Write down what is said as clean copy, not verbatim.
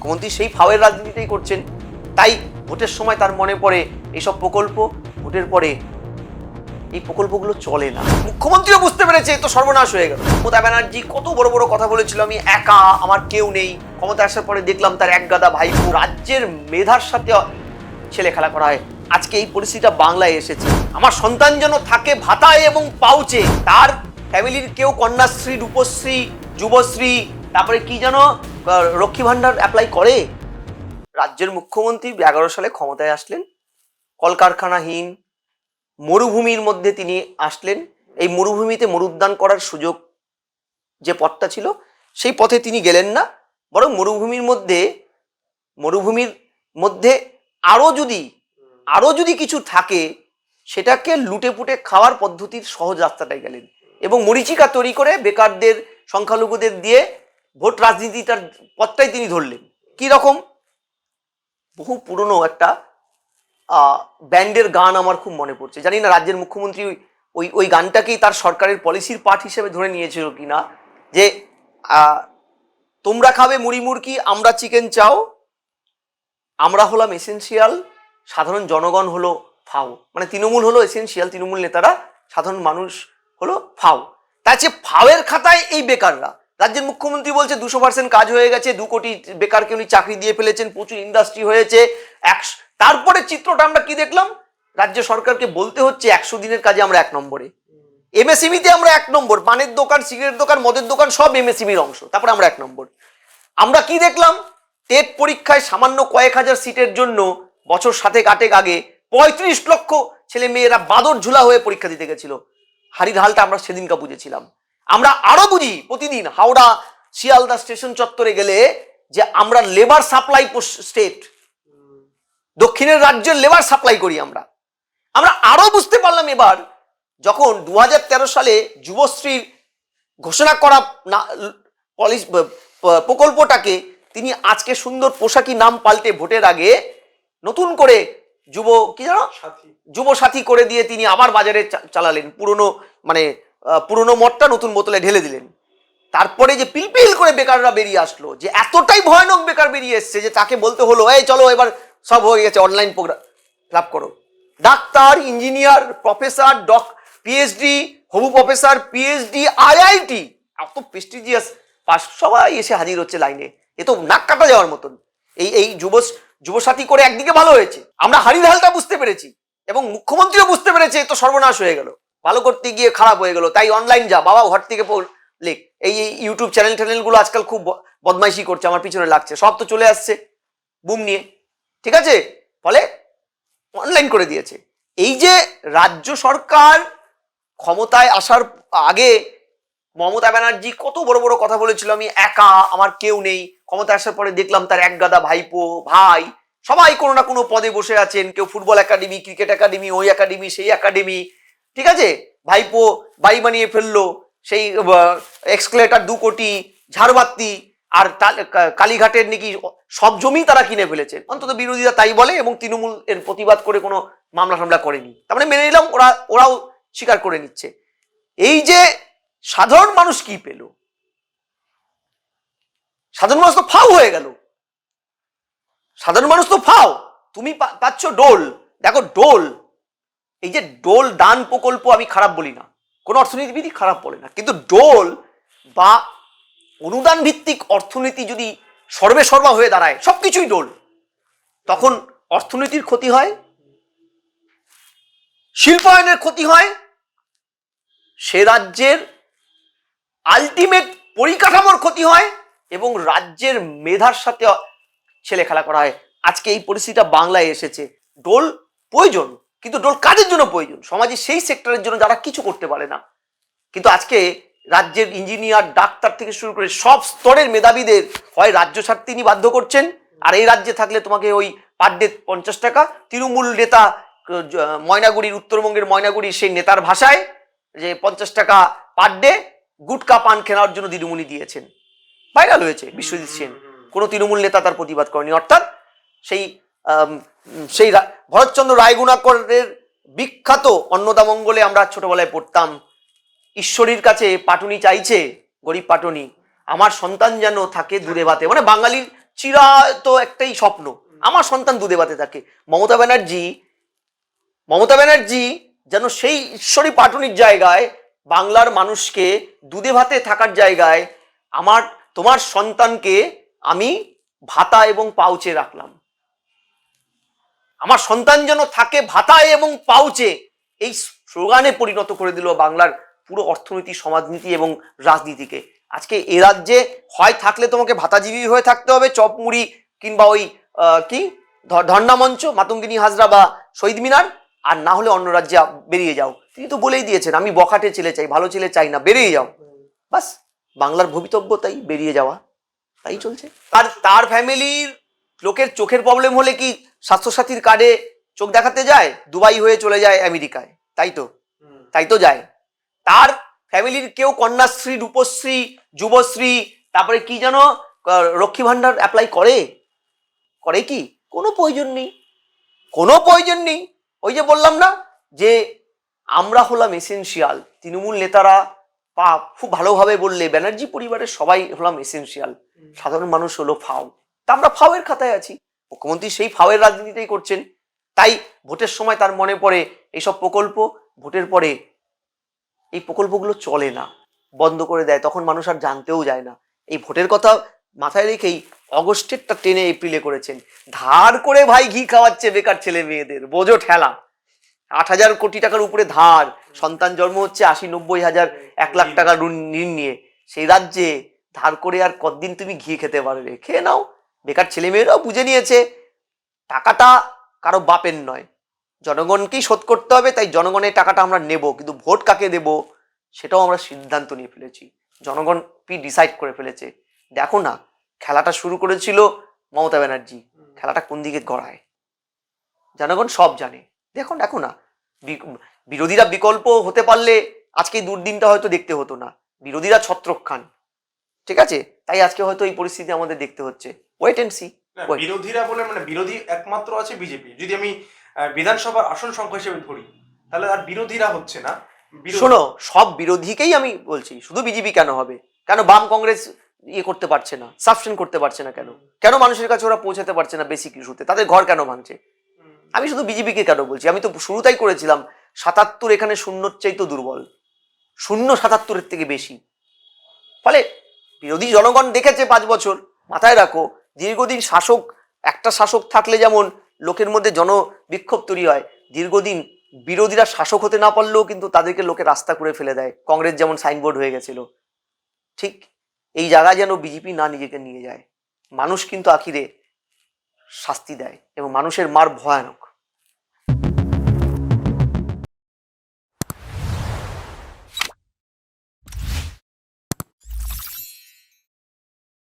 মুখ্যমন্ত্রী সেই ফাওয়ের রাজনীতিটাই করছেন। তাই ভোটের সময় তার মনে পড়ে এইসব প্রকল্প, ভোটের পরে এই প্রকল্পগুলো চলে না। মুখ্যমন্ত্রীও বুঝতে পেরেছে তো সর্বনাশ হয়ে গেল। মমতা ব্যানার্জি কত বড় বড় কথা বলেছিল, আমি একা, আমার কেউ নেই। ক্ষমতা আসার পরে দেখলাম তার এক গাদা ভাইপো। রাজ্যের মেধার সাথে ছেলে খেলা করা হয়। আজকে এই পরিস্থিতিটা বাংলায় এসেছে। আমার সন্তান যেন থাকে ভাতায় এবং পাউচে, তার ফ্যামিলির কেউ কন্যাশ্রী, রূপশ্রী, যুবশ্রী, তারপরে কি যেন লক্ষ্মী ভান্ডার অ্যাপ্লাই করে। রাজ্যের মুখ্যমন্ত্রী 11 সালে ক্ষমতায় আসলেন, কলকারখানাহীন মরুভূমির মধ্যে তিনি আসলেন। এই মরুভূমিতে মরুদ্যান করার সুযোগ যে পথটা ছিল সেই পথে তিনি গেলেন না, বরং মরুভূমির মধ্যে আরো যদি কিছু থাকে সেটাকে লুটে পুটে খাওয়ার পদ্ধতির সহজ রাস্তাটাই গেলেন এবং মরীচিকা তৈরি করে বেকারদের, সংখ্যালঘুদের দিয়ে ভোট রাজনীতিটার পথটাই তিনি ধরলেন। কি রকম? বহু পুরনো একটা ব্যান্ডের গান আমার খুব মনে পড়ছে, জানি না রাজ্যের মুখ্যমন্ত্রী ওই গানটাকেই তার সরকারের পলিসির পার্ট হিসেবে ধরে নিয়েছিল কিনা, যে তোমরা খাবে মুড়ি মুড়কি, আমরা চিকেন চাও, আমরা হলাম এসেনশিয়াল, সাধারণ জনগণ হলো ফাও। মানে তৃণমূল হলো এসেনশিয়াল, তৃণমূল নেতারা, সাধারণ মানুষ হলো ফাও। তাই হচ্ছে ফাওয়ের খাতায় এই বেকাররা। রাজ্যের মুখ্যমন্ত্রী বলছে 200% কাজ হয়ে গেছে, 2 কোটি বেকারকে উনি চাকরি দিয়ে ফেলেছেন, প্রচুর ইন্ডাস্ট্রি হয়েছে। তারপরে চিত্রটা আমরা কি দেখলাম? রাজ্য সরকারকে বলতে হচ্ছে 100 দিনের কাজে আমরা 1 নম্বরে, এমএসএমইতে আমরা 1 নম্বর, পানের দোকান, সিগারেট দোকান, মদের দোকান সব এমএসএমইর অংশ, তারপরে আমরা 1 নম্বর। আমরা কি দেখলাম? টেট পরীক্ষায় সামান্য কয়েক হাজার সিটের জন্য বছর 7-8 আগে 35 লক্ষ ছেলে মেয়েরা বাদর ঝুলা হয়ে পরীক্ষা দিতে গেছিল। হাড়ির হালটা আমরা সেদিনকা বুঝেছিলাম। আমরা আরো বুঝি প্রতিদিন হাওড়া শিয়ালদা স্টেশন চত্বরে গেলে যে আমরা লেবার সাপ্লাই স্টেট, দক্ষিণের রাজ্যের লেবার সাপ্লাই করি। আমরা আরো বুঝতে পারলাম এবার, যখন 2013 সালে যুবশ্রীর ঘোষণা করা প্রকল্পটাকে তিনি আজকে সুন্দর পোশাকি নাম পাল্টে ভোটের আগে নতুন করে যুব সাথী করে দিয়ে তিনি আবার বাজারে চালালেন। পুরনো মদটা নতুন বোতলে ঢেলে দিলেন। তারপরে যে পিলপিল করে বেকাররা বেরিয়ে আসলো, যে এতটাই ভয়ানক বেকার বেরিয়ে এসছে যে তাকে বলতে হলো, এই চলো এবার সব হয়ে গেছে, অনলাইন প্রোগ্রাম ফিল আপ করো। ডাক্তার, ইঞ্জিনিয়ার, প্রফেসর, পিএইচডি, হবু প্রফেসর, পিএইচডি, আইআইটি, এত প্রেস্টিজিয়াস পাস, সবাই এসে হাজির হচ্ছে লাইনে। এ তো নাক কাটা যাওয়ার মতন। এই যুবসাথী করে একদিকে ভালো হয়েছে, আমরা হাড়ির হালটা বুঝতে পেরেছি এবং মুখ্যমন্ত্রীও বুঝতে পেরেছে তো সর্বনাশ হয়ে গেল, ভালো করতে গিয়ে খারাপ হয়ে গেল। তাই অনলাইন যা বাবা, ঘর থেকে লেখ। এই ইউটিউব চ্যানেলগুলো আজকাল খুব বদমাইশি করছে, আমার পিছনে লাগছে, সব তো চলে আসছে বুম নিয়ে, ঠিক আছে, ফলে অনলাইন করে দিয়েছে। এই যে রাজ্য সরকার ক্ষমতায় আসার আগে মমতা ব্যানার্জি কত বড় বড় কথা বলেছিল, আমি একা, আমার কেউ নেই। ক্ষমতা আসার পরে দেখলাম তার এক গাদা ভাইপো, ভাই, সবাই কোনো না কোনো পদে বসে আছেন। কেউ ফুটবল একাডেমি, ক্রিকেট একাডেমি, ওই একাডেমি, সেই একাডেমি, ঠিক আছে। ভাইপো বাড়ি বানিয়ে ফেললো, সেই এক্সকেলেটার 2 কোটি, ঝাড়বাতি, আর কালীঘাটের নাকি সব জমি তারা কিনে ফেলেছে। অন্তত বিরোধীরা তাই বলে এবং তৃণমূল এর প্রতিবাদ করে কোনো মামলা টামলা করেনি। তার মানে মেনে নিলাম, ওরাও স্বীকার করে নিচ্ছে। এই যে সাধারণ মানুষ কি পেল? সাধারণ মানুষ তো ফাও হয়ে গেল। সাধারণ মানুষ তো ফাও। তুমি পাচ্ছ ডোল। দেখো ডোল, এই যে ডোল দান প্রকল্প আমি খারাপ বলি না, কোনো অর্থনীতিবিদই খারাপ বলে না, কিন্তু ডোল বা অনুদান ভিত্তিক অর্থনীতি যদি সর্বেসর্বা হয়ে দাঁড়ায়, সবকিছুই ডোল, তখন অর্থনীতির ক্ষতি হয়, শিল্পায়নের ক্ষতি হয়, সে রাজ্যের আলটিমেট পরিকাঠামোর ক্ষতি হয় এবং রাজ্যের মেধার সাথে ছেলে খেলা করা হয়। আজকে এই পরিস্থিতিটা বাংলায় এসেছে। ডোল প্রয়োজন, কিন্তু ডোল কাদের জন্য প্রয়োজন? সমাজে সেই সেক্টরের জন্য যারা কিছু করতে পারে না। কিন্তু আজকে রাজ্যের ইঞ্জিনিয়ার, ডাক্তার থেকে শুরু করে সব স্তরের মেধাবীদের হয় রাজ্য ছাড়তে তিনি বাধ্য করছেন। আর এই রাজ্যে থাকলে তোমাকে ওই পার ডে 50 টাকা, তৃণমূল নেতা ময়নাগুড়ির, উত্তরবঙ্গের ময়নাগুড়ির সেই নেতার ভাষায় যে 50 টাকা পার ডে গুটকা পান কেনার জন্য দিদিমণি দিয়েছেন। ভাইরাল হয়েছে বিশ্বজিৎ সেন, কোনো তৃণমূল নেতা তার প্রতিবাদ করেনি। অর্থাৎ সেই ভরতচন্দ্র রায়গুণাকরের বিখ্যাত অন্নদামঙ্গলে আমরা ছোটবেলায় পড়তাম, ঈশ্বরীর কাছে পাটুনি চাইছে, গরিব পাটুনি, আমার সন্তান যেন থাকে দূরে ভাতে। মানে বাঙালির চিরায়ত একটাই স্বপ্ন, আমার সন্তান দুধে ভাতে থাকে। মমতা ব্যানার্জি যেন সেই ঈশ্বরী পাটুনির জায়গায় বাংলার মানুষকে দুধে ভাতে থাকার জায়গায় তোমার সন্তানকে আমি ভাতা এবং পাউচে রাখলাম, আমার সন্তান যেন থাকে ভাতায় এবং পাউচে, এই স্লোগানে পরিণত করে দিল বাংলার পুরো অর্থনীতি, সমাজনীতি এবং রাজনীতিকে। আজকে এ রাজ্যে হয় থাকলে তোমাকে ভাতাজীবী হয়ে থাকতে হবে, চপ মুড়ি কিংবা ওই কি ধর্ণা মঞ্চ, মাতঙ্গিনী হাজরা বা শহীদ মিনার, আর না হলে অন্য রাজ্যে বেরিয়ে যাও। তিনি তো বলেই দিয়েছেন, আমি বখাটে ছেলে চাই, ভালো ছেলে চাই না, বেরিয়ে যাও। বাস, বাংলার ভবিতব্য তাই, বেরিয়ে যাওয়া, তাই চলছে। তার ফ্যামিলির লোকের চোখের প্রবলেম হলে কি স্বাস্থ্যসাথীর কার্ডে চোখ দেখাতে যায়, দুবাই হয়ে চলে যায় আমেরিকায়, তাই তো যায়। তার ফ্যামিলির কেউ কন্যাশ্রী, রূপশ্রী, যুবশ্রী, তারপরে কি যেন লক্ষ্মী ভান্ডার অ্যাপ্লাই করে কি? কোনো প্রয়োজন নেই। ওই যে বললাম না যে আমরা হলাম এসেনশিয়াল, তৃণমূল নেতারা খুব ভালোভাবে বললে ব্যানার্জি পরিবারের সবাই হলাম এসেনশিয়াল, সাধারণ মানুষ হলো ফাও। তা আমরা ফাওয়ের খাতায় আছি, মুখ্যমন্ত্রী সেই ফাওয়ের রাজনীতিটাই করছেন। তাই ভোটের সময় তার মনে পড়ে এইসব প্রকল্প, ভোটের পরে এই প্রকল্পগুলো চলে না, বন্ধ করে দেয়, তখন মানুষ আর জানতেও যায় না। এই ভোটের কথা মাথায় রেখেই অগস্টেরটা টেনে এপ্রিলে করেছেন। ধার করে ভাই ঘি খাওয়াচ্ছে বেকার ছেলে মেয়েদের, বোঝো ঠেলা। 8,000 কোটি টাকার উপরে ধার, সন্তান জন্ম হচ্ছে 80-90 হাজার, 1 লাখ টাকা ঋণ নিয়ে, সেই রাজ্যে ধার করে আর কতদিন তুমি ঘি খেতে পারবে? খেয়ে নাও। বেকার ছেলে মেয়েরাও বুঝে নিয়েছে টাকাটা কারো বাপের নয়, জনগণকেই শোধ করতে হবে। তাই জনগণের টাকাটা আমরা নেব, কিন্তু ভোট কাকে দেব সেটাও আমরা সিদ্ধান্ত নিয়ে ফেলেছি, জনগণ ডিসাইড করে ফেলেছে। দেখো না, খেলাটা শুরু করেছিল মমতা ব্যানার্জি, খেলাটা কোন দিকে গড়ায় জনগণ সব জানে। দেখো না, বিরোধীরা বিকল্প হতে পারলে আজকে এই দুর্দিনটা হয়তো দেখতে হতো না। বিরোধীরা ছত্রক খান, ঠিক আছে, তাই আজকে হয়তো এই পরিস্থিতি আমাদের দেখতে হচ্ছে। Wait and see. বিরোধীরা বলে মানে বিরোধী একমাত্র আছে বিজেপি, যদি আমি বিধানসভার আসন সংখ্যা হিসেবে ধরি, তাহলে আর বিরোধীরা হচ্ছে না। শোনো, সব বিরোধীকেই আমি বলছি, শুধু বিজেপি কেন হবে? কেন বাম কংগ্রেস করতে পারছে না, সাবস্টেন করতে পারছে না? কেন মানুষের কাছে ওরা পৌঁছাতে পারছে না বেসিক ইস্যুতে? তাদের ঘর কেন ভাঙছে? আমি শুধু বিজেপিকে কেন বলছি? আমি তো শুরুতেই করেছিলাম 77, এখানে শূন্যর চাইতো দুর্বল, 0.77 থেকে বেশি। ফলে বিরোধী জনগণ দেখেছে 5 বছর। মাথায় রাখো, দীর্ঘদিন একটা শাসক থাকলে যেমন লোকের মধ্যে জনবিক্ষোভ তৈরি হয়, দীর্ঘদিন বিরোধীরা শাসক হতে না পারলেও কিন্তু তাদেরকে লোকে রাস্তা করে ফেলে দেয়। কংগ্রেস যেমন সাইনবোর্ড হয়ে গেছিল, ঠিক এই জায়গায় যেন বিজেপি না নিজেকে নিয়ে যায়। মানুষ কিন্তু আখিরে শাস্তি দেয় এবং মানুষের মার ভয়ানক।